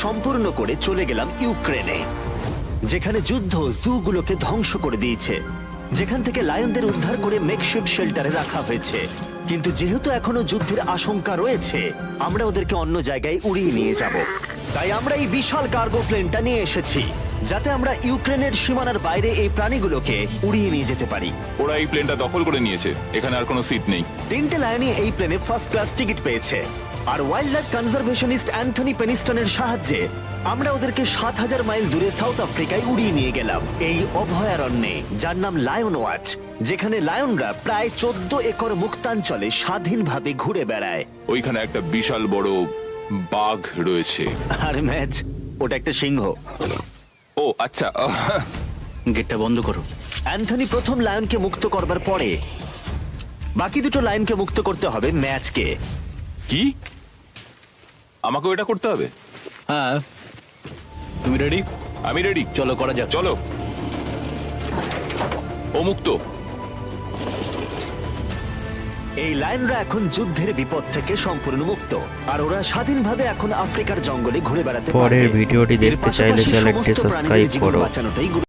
সম্পূর্ণ করে চলে গেলাম ইউক্রেনে, যেখানে যুদ্ধ জুগুলোকে ধ্বংস করে দিয়েছে, যেখান থেকে লায়নদের উদ্ধার করে মেকশিফট শেল্টারে রাখা হয়েছে। কিন্তু যেহেতু এখনো যুদ্ধের আশঙ্কা রয়েছে, আমরা ওদেরকে অন্য জায়গায় উড়িয়ে নিয়ে যাব। তাই আমরা এই বিশাল কার্গো প্লেনটা নিয়ে এসেছি, যাতে আমরা ইউক্রেনের সীমানার বাইরে এই প্রাণীগুলোকে উড়িয়ে নিয়ে যেতে পারি। ওরা এই প্লেনটা দখল করে নিয়েছে, এখানে আর কোনো সিট নেই। 3টে লায়নই এই প্লেনে ফার্স্ট ক্লাস টিকিট পেয়েছে, আর ওয়াইল্ড লাইফ কনজারভেশনিস্ট অ্যান্থনি পেনিস্টনের সাহায্যে আমরা ওদেরকে 7,000 মাইল দূরে সাউথ আফ্রিকায় উড়িয়ে নিয়ে গেলাম, এই অভয়ারণ্যে যার নাম লায়ন ওয়াচ, যেখানে লায়নরা প্রায় 14 একর মুক্তাঞ্চলে স্বাধীনভাবে ঘুরে বেড়ায়। ওইখানে একটা বিশাল বড় বাঘ রয়েছে। আর ম্যাচ, ওটা একটা সিংহ। ও আচ্ছা। গেটটা বন্ধ করো। অ্যান্থনি প্রথম লায়নকে মুক্ত করবার পরে বাকি দুটো লায়নকে মুক্ত করতে হবে ম্যাচকে। কি আমাকেও এটা করতে হবে? হ্যাঁ, তুমি রেডি? আমি রেডি। চলো করা যাক। চলো। ও মুক্ত। এই লায়নরা এখন যুদ্ধের বিপদ থেকে সম্পূর্ণ মুক্ত, আর ওরা স্বাধীনভাবে এখন আফ্রিকার জঙ্গলে ঘুরে বেড়াতে পারবে। পরের ভিডিওটি এর দেখতে চাইলে পাশাপাশি চ্যানেলটি সমস্ত প্রাণীদের সাবস্ক্রাইব জীবন করো। বাঁচানোটাই